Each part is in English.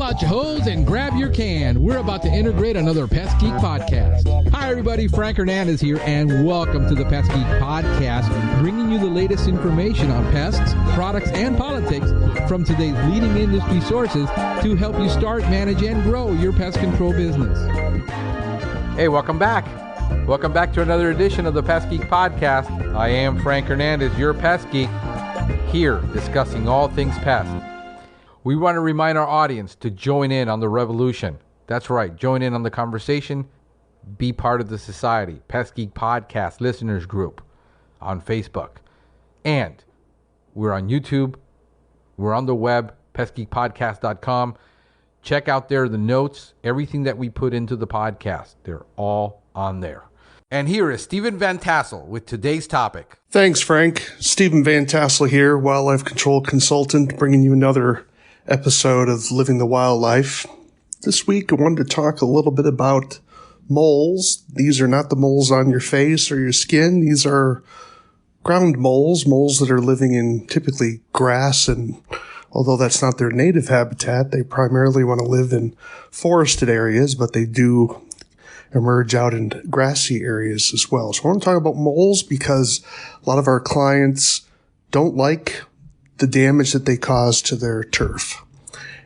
pull out your hose and grab your can. We're about to integrate another Pest Geek podcast. Hi, everybody. Frank Hernandez here, and welcome to the Pest Geek podcast, bringing you the latest information on pests, products, and politics from today's leading industry sources to help you start, manage, and grow your pest control business. Hey, welcome back. Welcome back to another edition of the Pest Geek podcast. I am Frank Hernandez, your Pest Geek, here discussing all things pest. We want to remind our audience to join in on the revolution. That's right, join in on the conversation, be part of the society. Pest Geek Podcast Listeners Group on Facebook. And we're on YouTube, we're on the web, pestgeekpodcast.com. Check out there the notes, everything that we put into the podcast. They're all on there. And here is Stephen Van Tassel with today's topic. Thanks, Frank. Stephen Van Tassel here, wildlife control consultant, bringing you another episode of Living the Wildlife. This week I wanted to talk a little bit about moles. These are not the moles on your face or your skin. These are ground moles that are living in typically grass, and although that's not their native habitat, they primarily want to live in forested areas, but they do emerge out in grassy areas as well. So I want to talk about moles because a lot of our clients don't like the damage that they cause to their turf.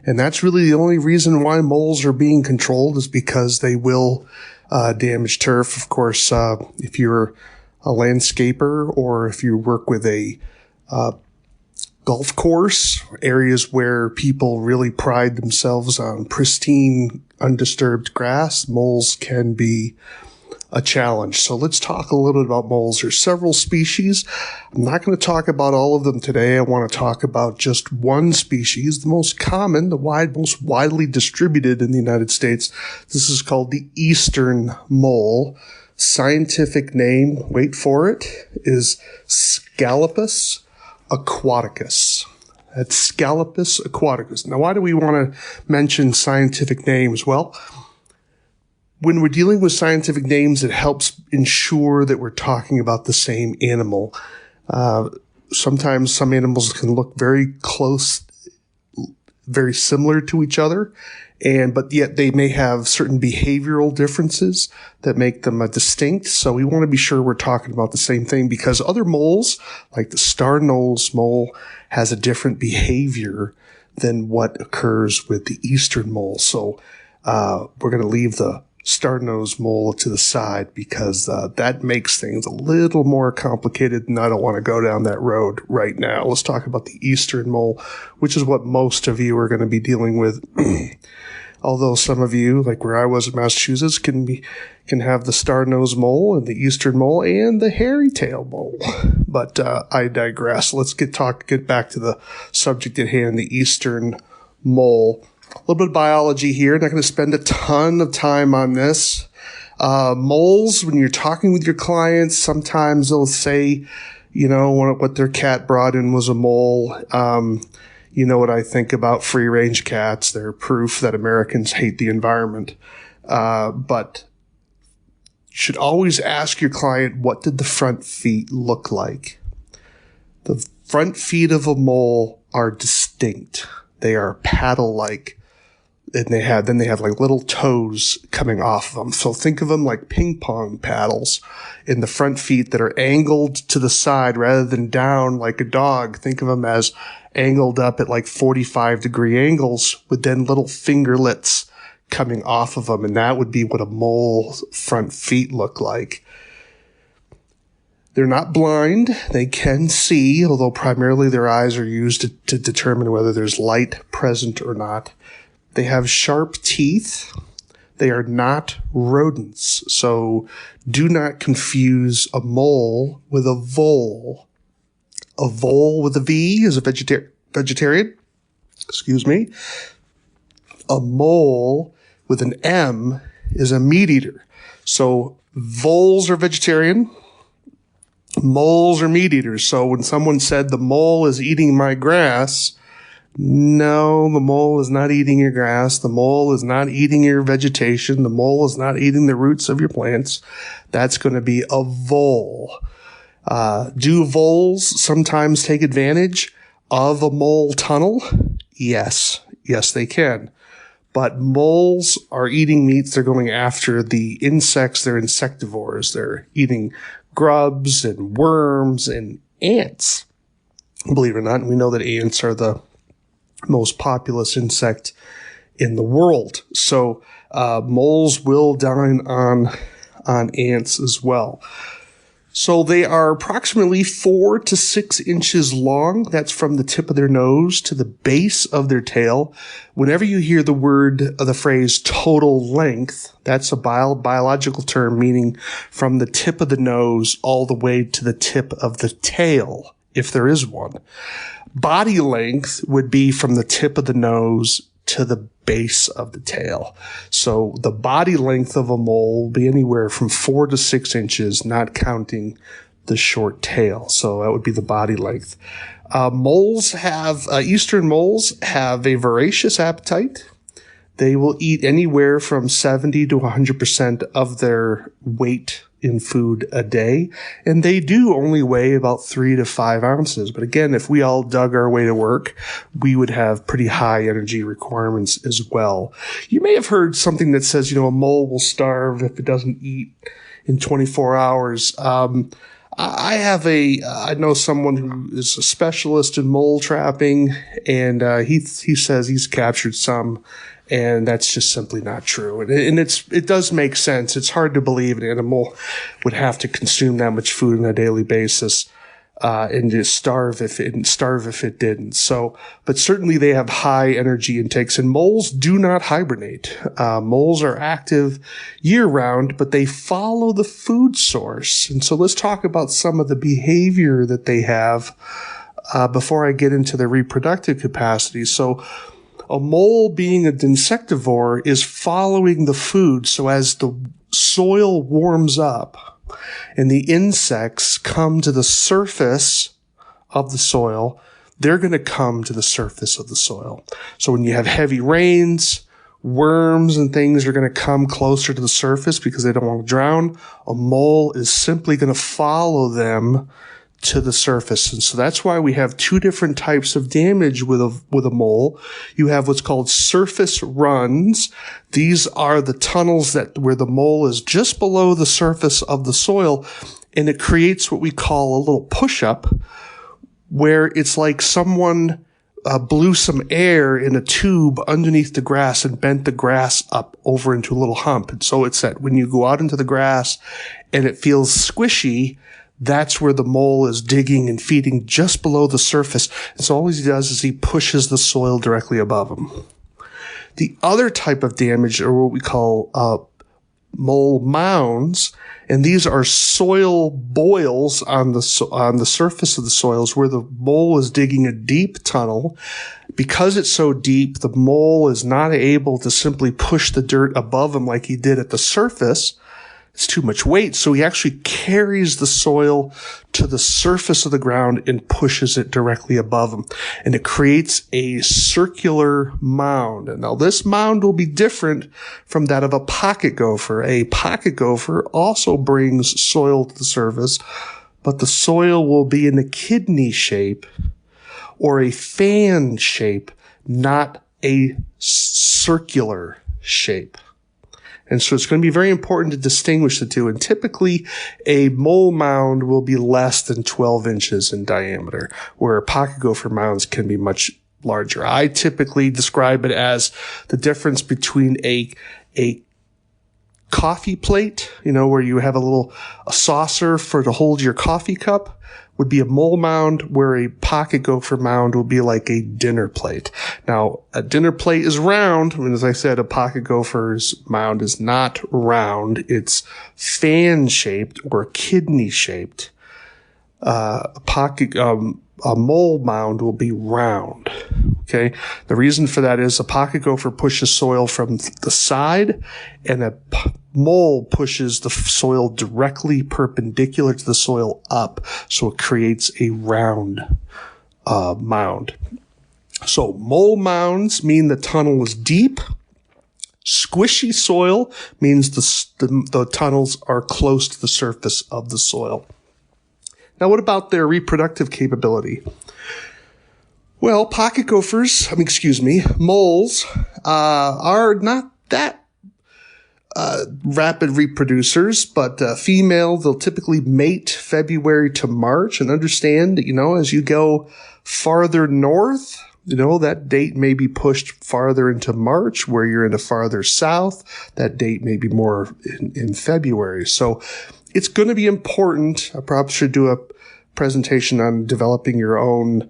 And that's really the only reason why moles are being controlled, is because they will damage turf. Of course, if you're a landscaper or if you work with a golf course, areas where people really pride themselves on pristine, undisturbed grass, moles can be a challenge. So let's talk a little bit about moles. There's several species. I'm not going to talk about all of them today. I want to talk about just one species, the most common, most widely distributed in the United States. This is called the eastern mole. Scientific name, wait for it, is Scalipus aquaticus. That's Scalipus aquaticus. Now, why do we want to mention scientific names? Well, when we're dealing with scientific names, it helps ensure that we're talking about the same animal. Sometimes some animals can look very close, very similar to each other, but yet they may have certain behavioral differences that make them distinct. So we want to be sure we're talking about the same thing, because other moles, like the star-nosed mole, has a different behavior than what occurs with the eastern mole. So we're going to leave the star-nosed mole to the side, because that makes things a little more complicated, and I don't want to go down that road right now. Let's talk about the eastern mole, which is what most of you are going to be dealing with. Although some of you, like where I was in Massachusetts, can have the star-nosed mole and the eastern mole and the hairy-tailed mole. But I digress. Let's get back to the subject at hand, the eastern mole. A little bit of biology here. Not going to spend a ton of time on this. Moles, when you're talking with your clients, sometimes they'll say, what their cat brought in was a mole. You know what I think about free-range cats. They're proof that Americans hate the environment. But you should always ask your client, what did the front feet look like? The front feet of a mole are distinct. They are paddle-like. And they have like little toes coming off of them. So think of them like ping pong paddles in the front feet that are angled to the side rather than down like a dog. Think of them as angled up at like 45-degree angles with then little fingerlets coming off of them. And that would be what a mole's front feet look like. They're not blind. They can see, although primarily their eyes are used to determine whether there's light present or not. They have sharp teeth. They are not rodents. So do not confuse a mole with a vole. A vole with a V is a vegetarian. Excuse me. A mole with an M is a meat eater. So voles are vegetarian. Moles are meat eaters. So when someone said the mole is eating my grass, no, the mole is not eating your grass. The mole is not eating your vegetation. The mole is not eating the roots of your plants. That's going to be a vole. Do voles sometimes take advantage of a mole tunnel? Yes, they can. But moles are eating meats. They're going after the insects. They're insectivores. They're eating grubs and worms and ants. Believe it or not, we know that ants are the most populous insect in the world. So moles will dine on ants as well. So they are approximately 4 to 6 inches long. That's from the tip of their nose to the base of their tail. Whenever you hear the phrase total length, that's a biological term meaning from the tip of the nose all the way to the tip of the tail, if there is one. Body length would be from the tip of the nose to the base of the tail. So the body length of a mole will be anywhere from 4 to 6 inches, not counting the short tail. So that would be the body length. Eastern moles have a voracious appetite. They will eat anywhere from 70 to 100% of their weight in food a day, and they do only weigh about 3 to 5 ounces. But again, if we all dug our way to work, we would have pretty high energy requirements as well. You may have heard something that says, a mole will starve if it doesn't eat in 24 hours. I know someone who is a specialist in mole trapping, and he says he's captured some. And that's just simply not true. And it does make sense. It's hard to believe an animal would have to consume that much food on a daily basis, and just starve if it didn't. So, but certainly they have high energy intakes, and moles do not hibernate. Moles are active year round, but they follow the food source. And so let's talk about some of the behavior that they have, before I get into their reproductive capacity. So, a mole, being an insectivore, is following the food. So as the soil warms up and the insects come to the surface of the soil, they're going to come to the surface of the soil. So when you have heavy rains, worms and things are going to come closer to the surface because they don't want to drown. A mole is simply going to follow them to the surface. And so that's why we have 2 different types of damage with a mole. You have what's called surface runs. These are the tunnels where the mole is just below the surface of the soil, and it creates what we call a little push-up, where it's like someone blew some air in a tube underneath the grass and bent the grass up over into a little hump. And so it's that when you go out into the grass and it feels squishy, that's where the mole is digging and feeding just below the surface. And so all he does is he pushes the soil directly above him. The other type of damage are what we call mole mounds, and these are soil boils on the surface of the soils where the mole is digging a deep tunnel. Because it's so deep, the mole is not able to simply push the dirt above him like he did at the surface. It's too much weight, so he actually carries the soil to the surface of the ground and pushes it directly above him. And it creates a circular mound. And now this mound will be different from that of a pocket gopher. A pocket gopher also brings soil to the surface, but the soil will be in a kidney shape or a fan shape, not a circular shape. And so it's going to be very important to distinguish the two. And typically, a mole mound will be less than 12 inches in diameter, where pocket gopher mounds can be much larger. I typically describe it as the difference between a coffee plate, where you have a saucer to hold your coffee cup, would be a mole mound, where a pocket gopher mound will be like a dinner plate. Now, a dinner plate is round, and as I said, a pocket gopher's mound is not round. It's fan-shaped or kidney-shaped. A mole mound will be round. Okay. The reason for that is a pocket gopher pushes soil from the side, and a mole pushes the soil directly perpendicular to the soil up. So it creates a round mound. So mole mounds mean the tunnel is deep. Squishy soil means the tunnels are close to the surface of the soil. Now, what about their reproductive capability? Well, moles are not that rapid reproducers, but female, they'll typically mate February to March. And understand that, as you go farther north, that date may be pushed farther into March. Where you're into farther south, that date may be more in February. So it's going to be important. I probably should do a presentation on developing your own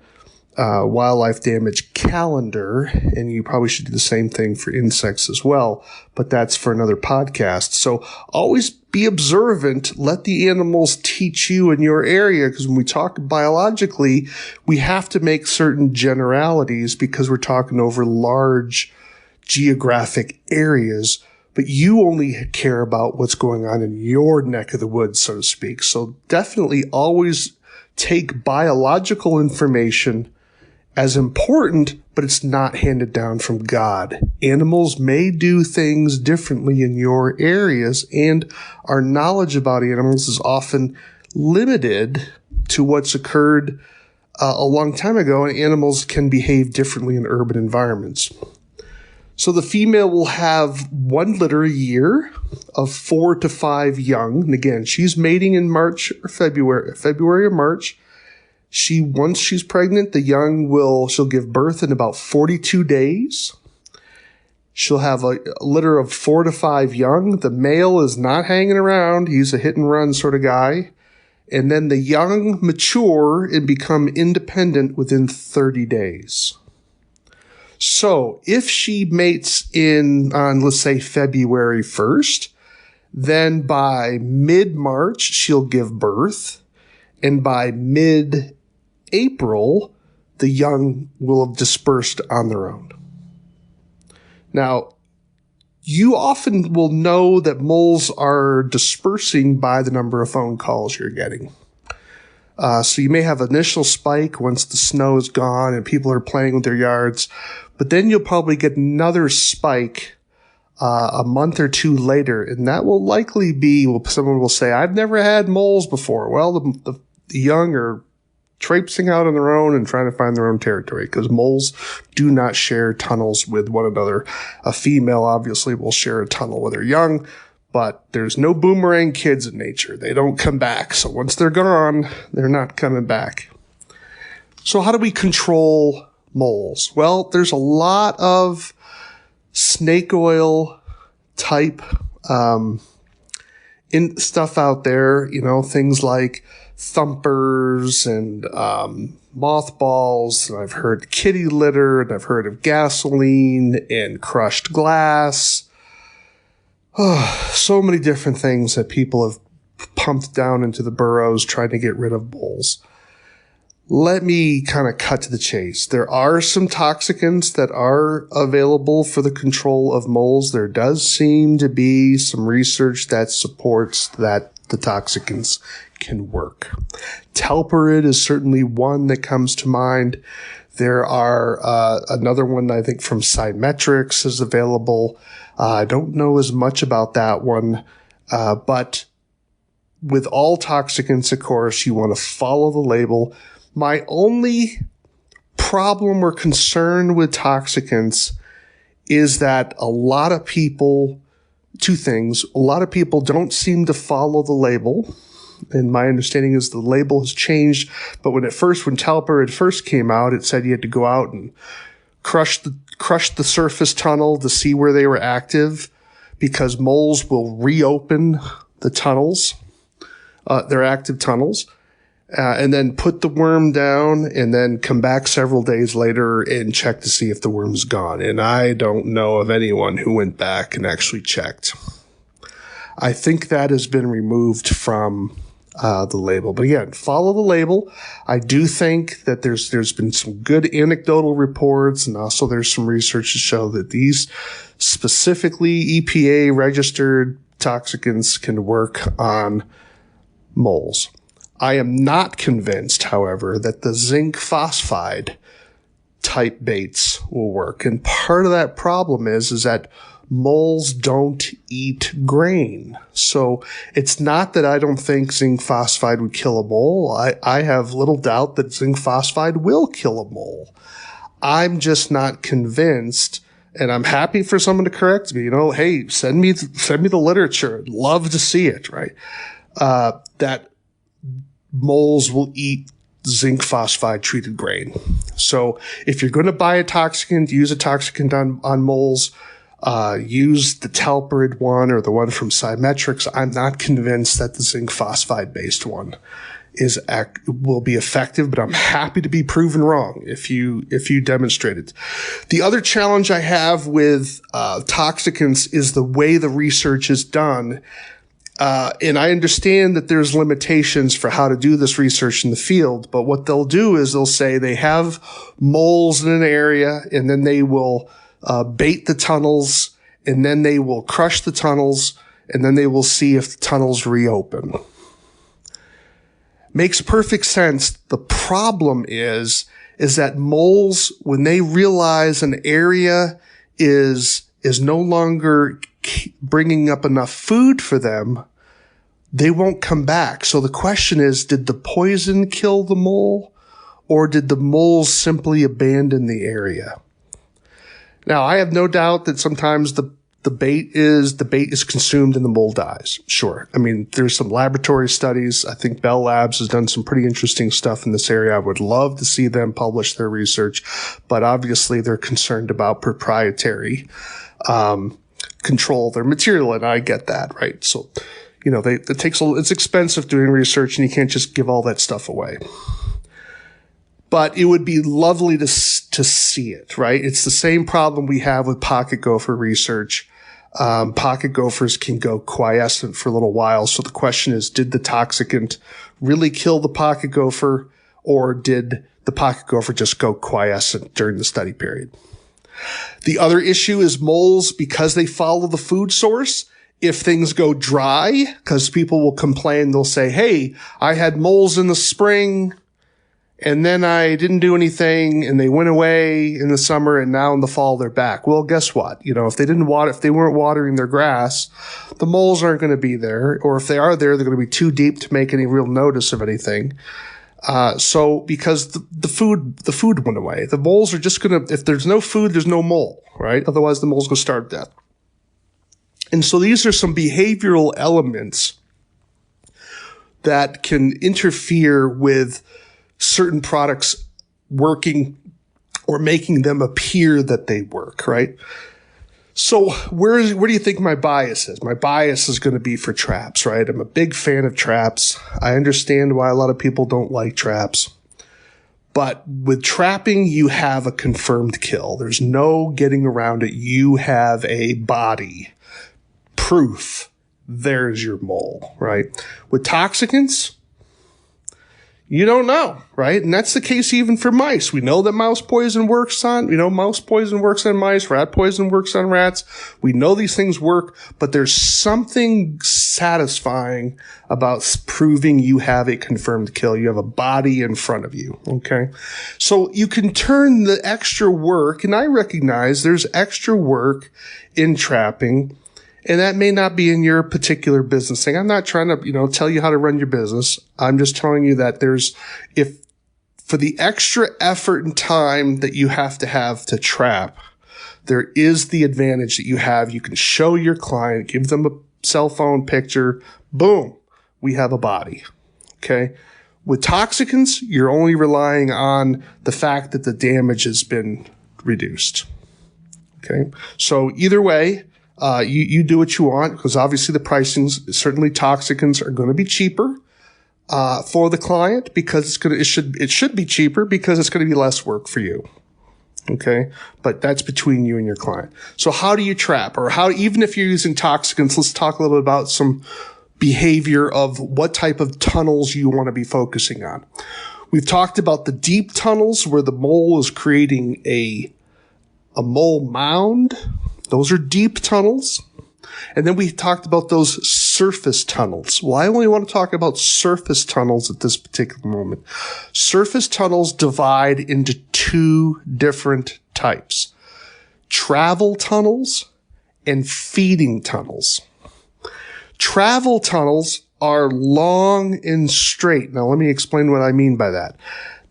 wildlife damage calendar, and you probably should do the same thing for insects as well, but that's for another podcast. So always be observant. Let the animals teach you in your area, because when we talk biologically, we have to make certain generalities because we're talking over large geographic areas, but you only care about what's going on in your neck of the woods, so to speak. So definitely always take biological information as important, but it's not handed down from God. Animals may do things differently in your areas, and our knowledge about animals is often limited to what's occurred a long time ago, and animals can behave differently in urban environments. So the female will have one litter a year of 4 to 5 young. And again, she's mating in March or February or March. Once she's pregnant, she'll give birth in about 42 days. She'll have a litter of 4 to 5 young. The male is not hanging around. He's a hit and run sort of guy. And then the young mature and become independent within 30 days. So if she mates on, let's say, February 1st, then by mid-March, she'll give birth. And by mid-April, the young will have dispersed on their own. Now, you often will know that moles are dispersing by the number of phone calls you're getting. So you may have an initial spike once the snow is gone and people are playing with their yards, but then you'll probably get another spike a month or two later, and that will likely be, someone will say, I've never had moles before. Well, the young are traipsing out on their own and trying to find their own territory, because moles do not share tunnels with one another. A female obviously will share a tunnel with her young, but there's no boomerang kids in nature. They don't come back. So once they're gone, they're not coming back. So how do we control moles? Well, there's a lot of snake oil type stuff out there, things like thumpers and mothballs, and I've heard kitty litter, and I've heard of gasoline and crushed glass. So many different things that people have pumped down into the burrows trying to get rid of moles. Let me kind of cut to the chase. There are some toxicants that are available for the control of moles. There does seem to be some research that supports that the toxicants can work. Talparid is certainly one that comes to mind. There are another one, I think, from Symetrics is available. I don't know as much about that one, but with all toxicants, of course, you want to follow the label. My only problem or concern with toxicants is that a lot of people don't seem to follow the label. And my understanding is the label has changed. But when Talparid first came out, it said you had to go out and crush the surface tunnel to see where they were active, because moles will reopen the tunnels, their active tunnels, and then put the worm down and then come back several days later and check to see if the worm's gone. And I don't know of anyone who went back and actually checked. I think that has been removed from the label. But again, follow the label. I do think that there's been some good anecdotal reports, and also there's some research to show that these specifically EPA registered toxicants can work on moles. I am not convinced, however, that the zinc phosphide type baits will work. And part of that problem is that moles don't eat grain. So it's not that I don't think zinc phosphide would kill a mole. I have little doubt that zinc phosphide will kill a mole. I'm just not convinced, And I'm happy for someone to correct me. Hey, send me the literature. I'd love to see it, right? That moles will eat zinc phosphide treated grain. So if you're going to buy a toxicant, use a toxicant on moles. Use the Talperid one or the one from Symmetrics. I'm not convinced that the zinc phosphide based one will be effective, but I'm happy to be proven wrong if you demonstrate it. The other challenge I have with toxicants is the way the research is done. And I understand that there's limitations for how to do this research in the field, but what they'll do is they'll say they have moles in an area, and then they will bait the tunnels, and then they will crush the tunnels, and then they will see if the tunnels reopen. Makes perfect sense. The problem is that moles, when they realize an area is no longer bringing up enough food for them, they won't come back. So the question is, did the poison kill the mole, or did the moles simply abandon the area? Now, I have no doubt that sometimes the bait is consumed and the mole dies. Sure. I mean, there's some laboratory studies. I think Bell Labs has done some pretty interesting stuff in this area. I would love to see them publish their research, but obviously they're concerned about proprietary control of their material, and I get that, right? So, it's expensive doing research, and you can't just give all that stuff away. But it would be lovely to see it, right? It's the same problem we have with pocket gopher research. Pocket gophers can go quiescent for a little while. So the question is, did the toxicant really kill the pocket gopher, or did the pocket gopher just go quiescent during the study period? The other issue is moles, because they follow the food source. If things go dry, because people will complain, they'll say, hey, I had moles in the spring, and then I didn't do anything, and they went away in the summer, and now in the fall they're back. Well, guess what? If they weren't watering their grass, the moles aren't going to be there, or if they are there, they're going to be too deep to make any real notice of anything. So because the food went away, the moles are just going to, if there's no food, there's no mole, right? Otherwise the mole's going to starve to death. And so these are some behavioral elements that can interfere with certain products working or making them appear that they work, right? So where do you think my bias is? My bias is going to be for traps, right? I'm a big fan of traps. I understand why a lot of people don't like traps. But with trapping, you have a confirmed kill. There's no getting around it. You have a body. Proof. There's your mole, right? With toxicants, you don't know, right? And that's the case even for mice. We know that mouse poison works on mice, rat poison works on rats. We know these things work, but there's something satisfying about proving you have a confirmed kill. You have a body in front of you, okay? So you can turn the extra work, and I recognize there's extra work in trapping, and that may not be in your particular business thing. I'm not trying to, tell you how to run your business. I'm just telling you that if for the extra effort and time that you have to trap, there is the advantage that you have. You can show your client, give them a cell phone picture, boom, we have a body. Okay. With toxicants, you're only relying on the fact that the damage has been reduced. Okay. So either way, you do what you want, because obviously the pricings, certainly toxicants are going to be cheaper for the client, because it should be cheaper because it's going to be less work for you. Okay, but that's between you and your client. So how do you trap, or even if you're using toxicants, let's talk a little bit about some behavior of what type of tunnels you want to be focusing on. We've talked about the deep tunnels where the mole is creating a mole mound. Those are deep tunnels. And then we talked about those surface tunnels. Well, I only want to talk about surface tunnels at this particular moment. Surface tunnels divide into two different types: travel tunnels and feeding tunnels. Travel tunnels are long and straight. Now, let me explain what I mean by that.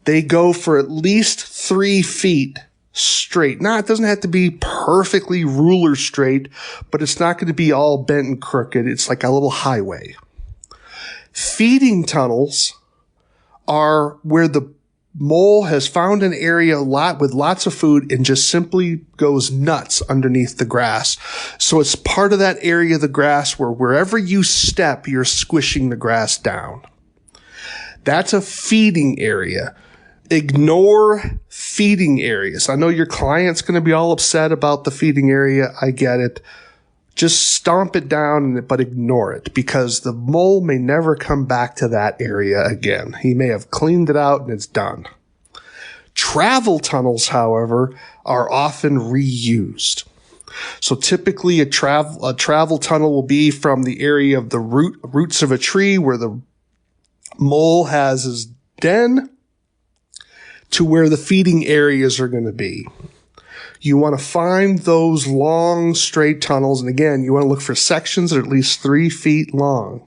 They go for at least 3 feet straight. Now, it doesn't have to be perfectly ruler straight, but it's not going to be all bent and crooked. It's like a little highway. Feeding tunnels are where the mole has found an area with lots of food and just simply goes nuts underneath the grass. So it's part of that area of the grass where wherever you step, you're squishing the grass down. That's a feeding area. Ignore feeding areas. I know your client's going to be all upset about the feeding area. I get it. Just stomp it down, but ignore it, because the mole may never come back to that area again. He may have cleaned it out and it's done. Travel tunnels, however, are often reused. So typically a travel tunnel will be from the area of the roots of a tree where the mole has his den to where the feeding areas are going to be. You want to find those long, straight tunnels. And again, you want to look for sections that are at least 3 feet long.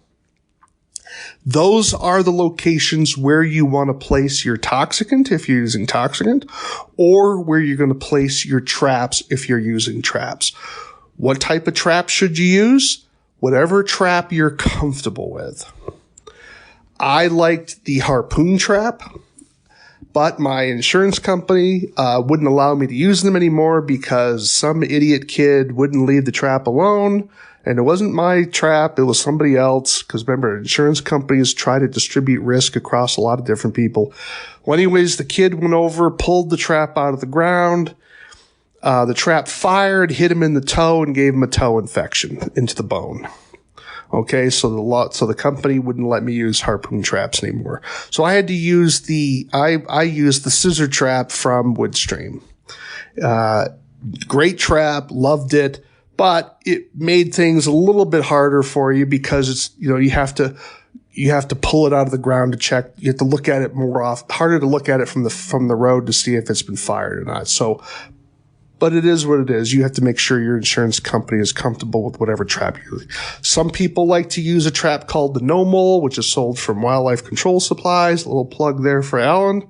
Those are the locations where you want to place your toxicant if you're using toxicant, or where you're going to place your traps if you're using traps. What type of trap should you use? Whatever trap you're comfortable with. I liked the harpoon trap, but my insurance company wouldn't allow me to use them anymore because some idiot kid wouldn't leave the trap alone. And it wasn't my trap, it was somebody else. Because remember, insurance companies try to distribute risk across a lot of different people. Well, anyways, the kid went over, pulled the trap out of the ground. The trap fired, hit him in the toe, and gave him a toe infection into the bone. Okay, so the company wouldn't let me use harpoon traps anymore. So I had to use I used the scissor trap from Woodstream. Great trap, loved it, but it made things a little bit harder for you because it's, you have to pull it out of the ground to check. You have to look at it harder to look at it from the road to see if it's been fired or not. So, but it is what it is. You have to make sure your insurance company is comfortable with whatever trap you're using. Some people like to use a trap called the No Mole, which is sold from Wildlife Control Supplies. A little plug there for Alan.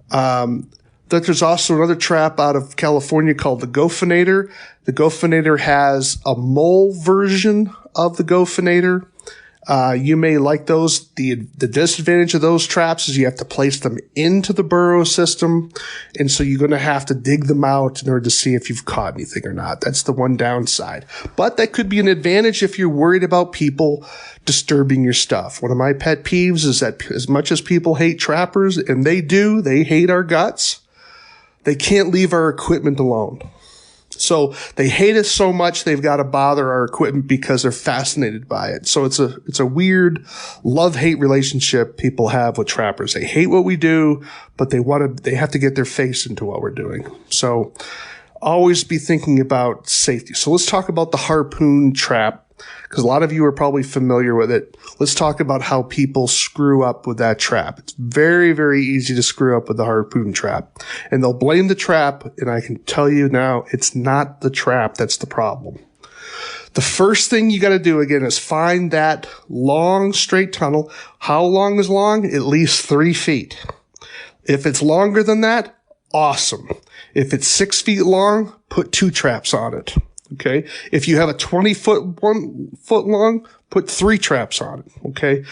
That there's also another trap out of California called the Gophinator. The Gophinator has a mole version of the Gophinator. You may like those. The disadvantage of those traps is you have to place them into the burrow system. And so you're going to have to dig them out in order to see if you've caught anything or not. That's the one downside. But that could be an advantage if you're worried about people disturbing your stuff. One of my pet peeves is that as much as people hate trappers, and they hate our guts, they can't leave our equipment alone. So they hate us so much they've got to bother our equipment because they're fascinated by it. So it's a weird love-hate relationship people have with trappers. They hate what we do, but they have to get their face into what we're doing. So always be thinking about safety. So let's talk about the harpoon trap, because a lot of you are probably familiar with it. Let's talk about how people screw up with that trap. It's very, very easy to screw up with the harpoon trap. And they'll blame the trap, and I can tell you now, it's not the trap that's the problem. The first thing you got to do, again, is find that long, straight tunnel. How long is long? At least 3 feet. If it's longer than that, awesome. If it's 6 feet long, put 2 traps on it. Okay. If you have a 1 foot long, put 3 traps on it. Okay.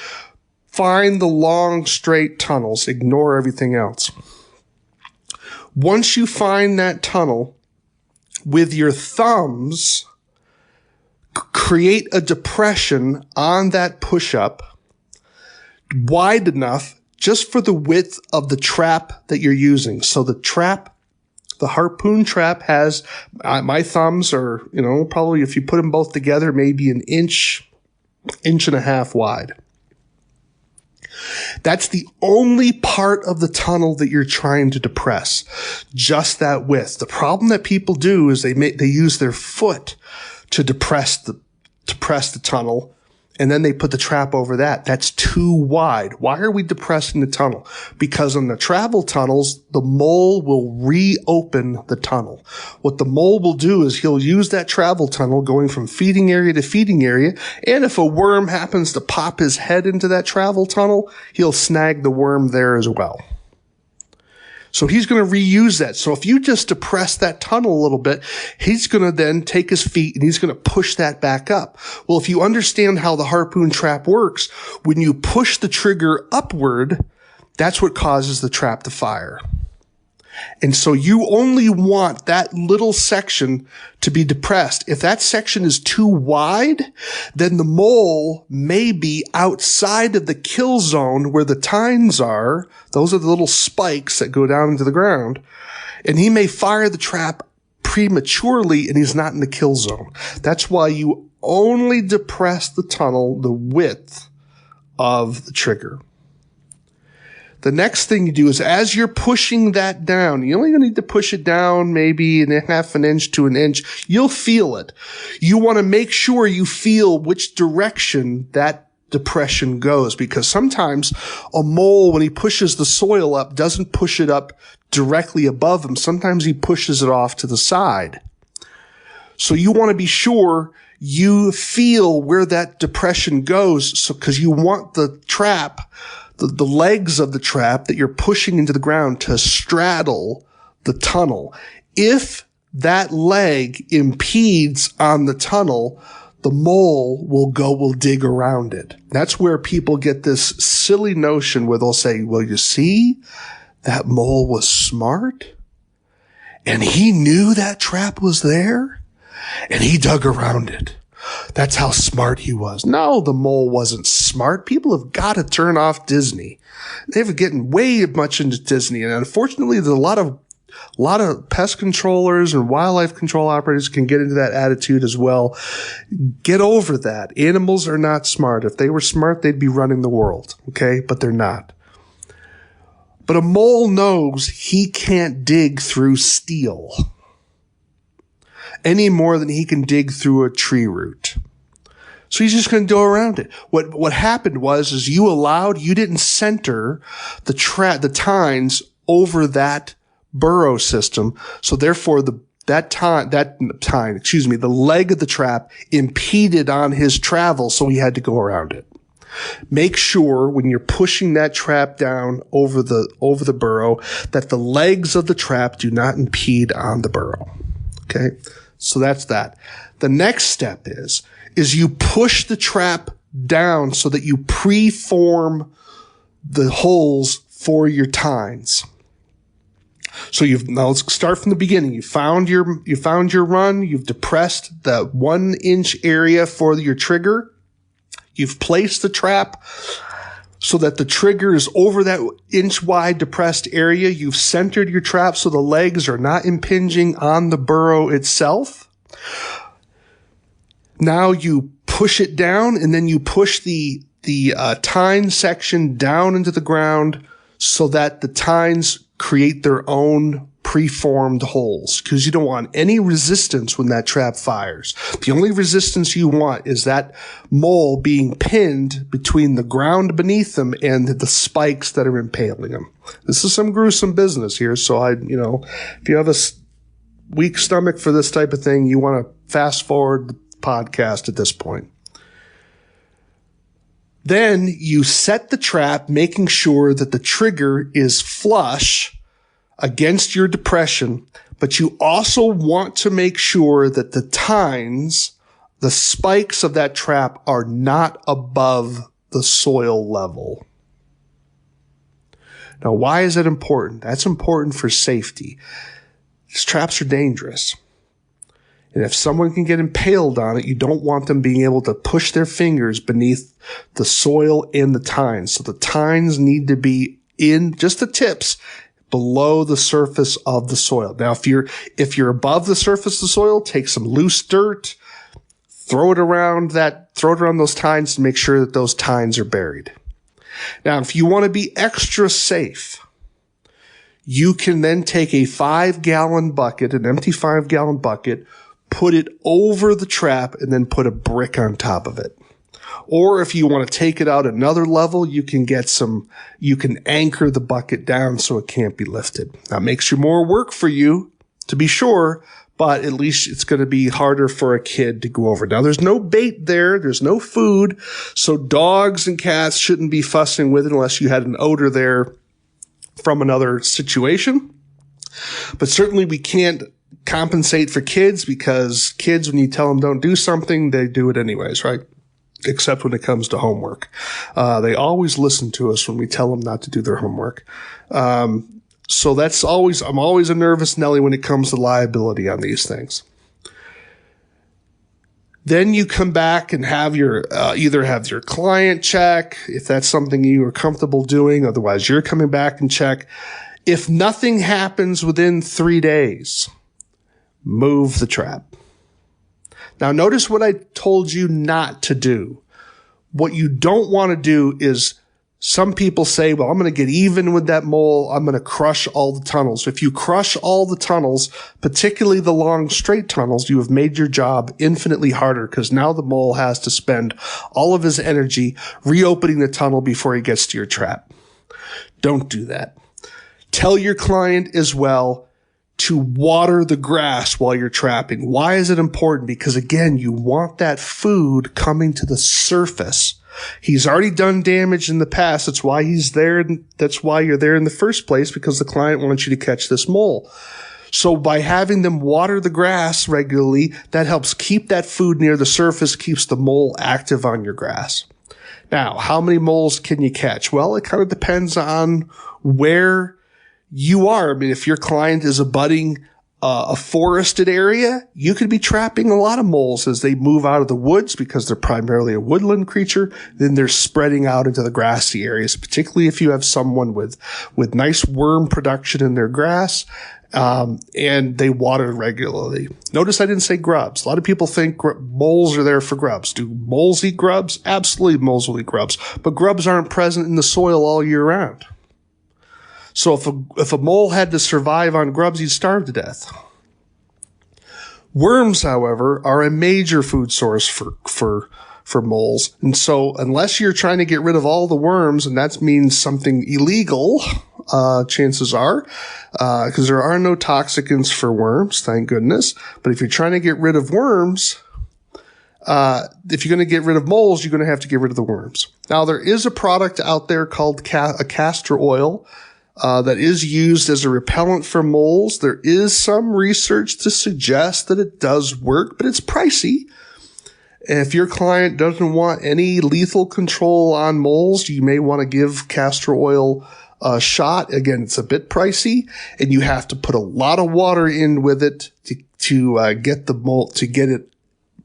Find the long, straight tunnels. Ignore everything else. Once you find that tunnel, with your thumbs, create a depression on that push-up wide enough just for the width of the trap that you're using. So the harpoon trap has, my thumbs are, probably if you put them both together, maybe an inch and a half wide. That's the only part of the tunnel that you're trying to depress, just that width. The problem that people do is they use their foot to depress the tunnel, and then they put the trap over that. That's too wide. Why are we depressing the tunnel? Because on the travel tunnels, the mole will reopen the tunnel. What the mole will do is he'll use that travel tunnel going from feeding area to feeding area, and if a worm happens to pop his head into that travel tunnel, he'll snag the worm there as well. So he's going to reuse that. So if you just depress that tunnel a little bit, he's going to then take his feet and he's going to push that back up. Well, if you understand how the harpoon trap works, when you push the trigger upward, that's what causes the trap to fire. And so you only want that little section to be depressed. If that section is too wide, then the mole may be outside of the kill zone where the tines are. Those are the little spikes that go down into the ground. And he may fire the trap prematurely and he's not in the kill zone. That's why you only depress the tunnel the width of the trigger. The next thing you do is as you're pushing that down, you only need to push it down maybe in a half an inch to an inch. You'll feel it. You want to make sure you feel which direction that depression goes, because sometimes a mole, when he pushes the soil up, doesn't push it up directly above him. Sometimes he pushes it off to the side. So you want to be sure you feel where that depression goes, so because you want the trap, the legs of the trap that you're pushing into the ground to straddle the tunnel. If that leg impedes on the tunnel, the mole will dig around it. That's where people get this silly notion where they'll say, well, you see, that mole was smart and he knew that trap was there and he dug around it. That's how smart he was. No, the mole wasn't smart. People have got to turn off Disney. They've getting way much into Disney. And unfortunately, there's a lot of pest controllers and wildlife control operators can get into that attitude as well. Get over that. Animals are not smart. If they were smart, they'd be running the world. Okay? But they're not. But a mole knows he can't dig through steel any more than he can dig through a tree root. So he's just going to go around it. What happened was you didn't center the tines over that burrow system. So therefore the leg of the trap impeded on his travel. So he had to go around it. Make sure when you're pushing that trap down over the burrow that the legs of the trap do not impede on the burrow. Okay. So that's that. The next step is you push the trap down so that you preform the holes for your tines. So now let's start from the beginning. You found your run. You've depressed the 1 inch area for your trigger. You've placed the trap so that the trigger is over that inch wide depressed area. You've centered your trap so the legs are not impinging on the burrow itself. Now you push it down and then you push the tine section down into the ground so that the tines create their own preformed holes, because you don't want any resistance when that trap fires. The only resistance you want is that mole being pinned between the ground beneath them and the spikes that are impaling them. This is some gruesome business here. So if you have a weak stomach for this type of thing, you want to fast forward the podcast at this point. Then you set the trap, making sure that the trigger is flush against your depression, but you also want to make sure that the tines, the spikes of that trap, are not above the soil level. Now, why is that important? That's important for safety. These traps are dangerous. And if someone can get impaled on it, you don't want them being able to push their fingers beneath the soil and the tines. So the tines need to be in just the tips below the surface of the soil. Now, if you're above the surface of the soil, take some loose dirt, throw it around those tines to make sure that those tines are buried. Now, if you want to be extra safe, you can then take a 5-gallon bucket, an empty 5-gallon bucket, put it over the trap, and then put a brick on top of it. Or if you want to take it out another level, you can anchor the bucket down so it can't be lifted. That makes more work for you, to be sure, but at least it's going to be harder for a kid to go over. Now, there's no bait there. There's no food. So dogs and cats shouldn't be fussing with it unless you had an odor there from another situation. But certainly we can't compensate for kids, because kids, when you tell them don't do something, they do it anyways, right? Except when it comes to homework. They always listen to us when we tell them not to do their homework. So I'm always a nervous Nelly when it comes to liability on these things. Then you come back and have either have your client check, if that's something you are comfortable doing. Otherwise, you're coming back and check. If nothing happens within 3 days, move the trap. Now, notice what I told you not to do. What you don't want to do is, some people say, well, I'm going to get even with that mole. I'm going to crush all the tunnels. If you crush all the tunnels, particularly the long straight tunnels, you have made your job infinitely harder, because now the mole has to spend all of his energy reopening the tunnel before he gets to your trap. Don't do that. Tell your client as well to water the grass while you're trapping. Why is it important? Because again, you want that food coming to the surface. He's already done damage in the past. That's why he's there. That's why you're there in the first place, because the client wants you to catch this mole. So by having them water the grass regularly, that helps keep that food near the surface, keeps the mole active on your grass. Now, how many moles can you catch? Well, it kind of depends on where you are. I mean, if your client is abutting a forested area, you could be trapping a lot of moles as they move out of the woods, because they're primarily a woodland creature. Then they're spreading out into the grassy areas, particularly if you have someone with nice worm production in their grass, and they water regularly. Notice I didn't say grubs. A lot of people think moles are there for grubs. Do moles eat grubs? Absolutely, moles will eat grubs. But grubs aren't present in the soil all year round. So if a mole had to survive on grubs, he'd starve to death. Worms, however, are a major food source for moles. And so unless you're trying to get rid of all the worms, and that means something illegal, chances are, because there are no toxicants for worms, thank goodness. But if you're trying to get rid of worms, if you're going to get rid of moles, you're going to have to get rid of the worms. Now, there is a product out there called a castor oil, that is used as a repellent for moles. There is some research to suggest that it does work, but it's pricey. If your client doesn't want any lethal control on moles, you may want to give castor oil a shot. Again, it's a bit pricey, and you have to put a lot of water in with it to get the mole, to get it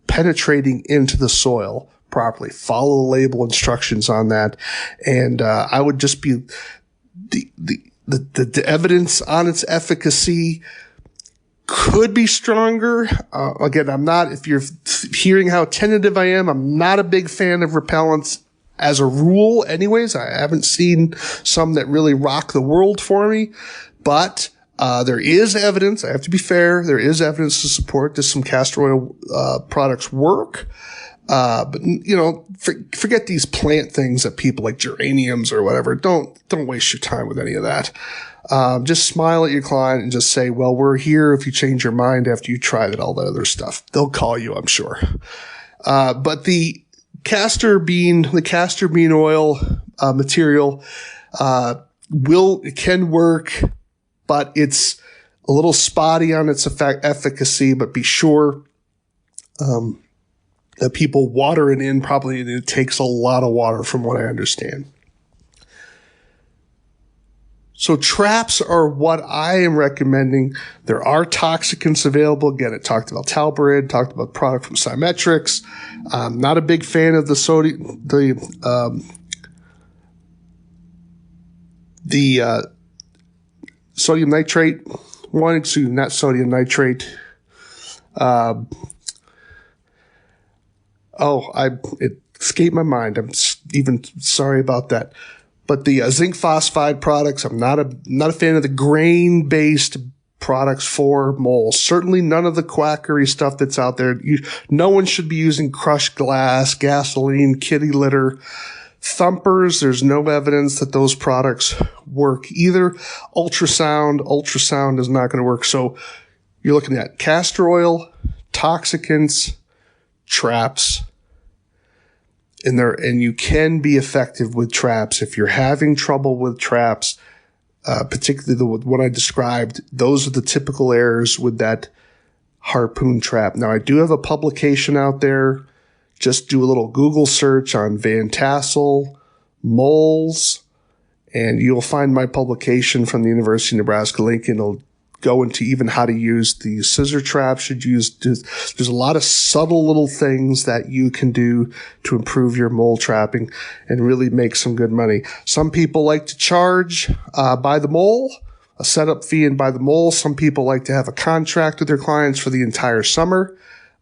penetrating into the soil properly. Follow the label instructions on that, and I would just be the evidence on its efficacy could be stronger. Again, if you're hearing how tentative I am, I'm not a big fan of repellents as a rule anyways. I haven't seen some that really rock the world for me, but there is evidence. I have to be fair. There is evidence to support that some castor oil products work. But forget these plant things that people like geraniums or whatever. Don't waste your time with any of that. Just smile at your client and just say, well, we're here if you change your mind after you tried all that other stuff. They'll call you, I'm sure. But the castor bean oil, material, can work, but it's a little spotty on its efficacy, but be sure, that people water it in. Probably it takes a lot of water from what I understand. So traps are what I am recommending. There are toxicants available. Again, it talked about Talbarid, talked about product from Symmetrics. I'm not a big fan of the sodium nitrate one. Excuse me, not sodium nitrate. It escaped my mind. I'm even sorry about that. But the zinc phosphide products, I'm not a fan of the grain-based products for moles. Certainly none of the quackery stuff that's out there. No one should be using crushed glass, gasoline, kitty litter, thumpers. There's no evidence that those products work either. Ultrasound is not going to work. So you're looking at castor oil, toxicants, traps. And you can be effective with traps. If you're having trouble with traps, particularly the one I described, those are the typical errors with that harpoon trap. Now, I do have a publication out there. Just do a little Google search on Van Tassel, moles, and you'll find my publication from the University of Nebraska-Lincoln. It'll go into even how to use the scissor trap. There's a lot of subtle little things that you can do to improve your mole trapping and really make some good money. Some people like to charge by the mole, a setup fee and by the mole. Some people like to have a contract with their clients for the entire summer.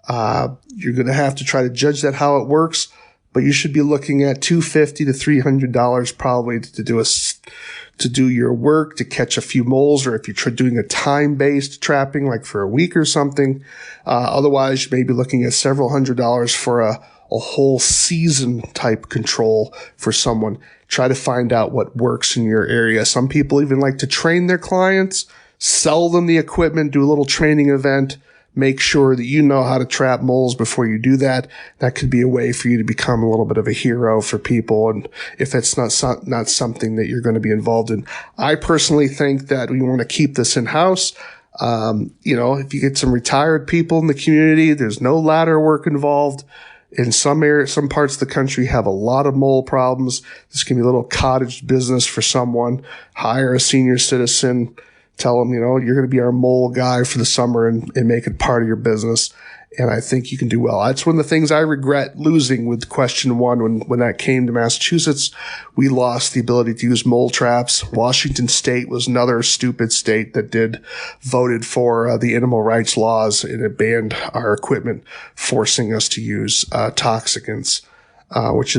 You're going to have to try to judge that how it works, but you should be looking at $250 to $300 probably to do your work, to catch a few moles, or if you're doing a time-based trapping, like for a week or something. Otherwise, you may be looking at several $100s for a whole season type control for someone. Try to find out what works in your area. Some people even like to train their clients, sell them the equipment, do a little training event. Make sure that you know how to trap moles before you do that. That could be a way for you to become a little bit of a hero for people. And if it's not something that you're going to be involved in, I personally think that we want to keep this in-house. If you get some retired people in the community, there's no ladder work involved. In some areas, some parts of the country have a lot of mole problems. This can be a little cottage business for someone. Hire a senior citizen. Tell them, you're going to be our mole guy for the summer and make it part of your business. And I think you can do well. That's one of the things I regret losing with question one. When that came to Massachusetts, we lost the ability to use mole traps. Washington State was another stupid state that voted for the animal rights laws, and it banned our equipment, forcing us to use toxicants. Which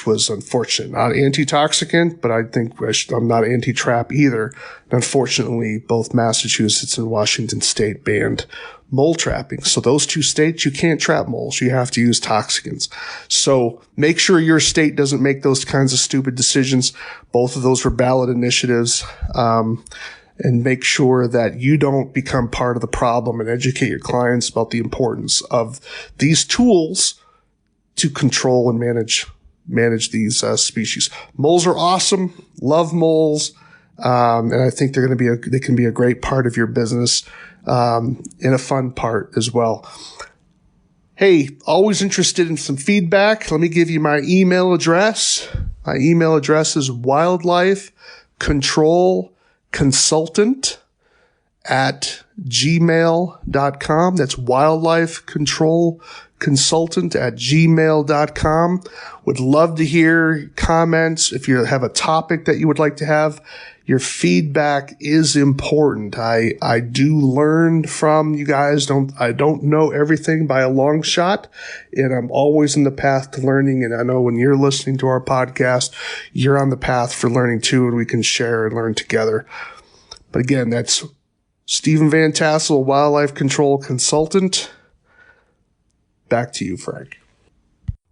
was unfortunate. Not anti-toxicant, but I think I'm not anti-trap either. And unfortunately, both Massachusetts and Washington State banned mole trapping. So those two states, you can't trap moles. You have to use toxicants. So make sure your state doesn't make those kinds of stupid decisions. Both of those were ballot initiatives. And make sure that you don't become part of the problem, and educate your clients about the importance of these tools to control and manage these species. Moles are awesome. Love moles. And I think they can be a great part of your business, and a fun part as well. Hey, always interested in some feedback. Let me give you my email address. My email address is wildlifecontrolconsultant@gmail.com. That's wildlifecontrolconsultant@gmail.com. Would love to hear comments. If you have a topic that you would like to have, your feedback is important. I do learn from you guys. I don't know everything by a long shot, and I'm always in the path to learning. And I know when you're listening to our podcast, you're on the path for learning too, and we can share and learn together. But again, that's Stephen Van Tassel, Wildlife Control Consultant. Back to you, Frank.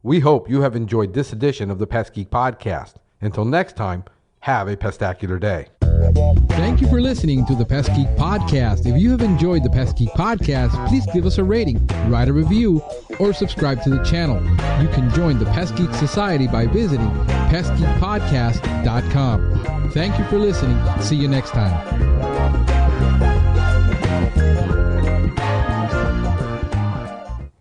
We hope you have enjoyed this edition of the Pest Geek Podcast. Until next time, have a pestacular day. Thank you for listening to the Pest Geek Podcast. If you have enjoyed the Pest Geek Podcast, please give us a rating, write a review, or subscribe to the channel. You can join the Pest Geek Society by visiting pestgeekpodcast.com. Thank you for listening. See you next time.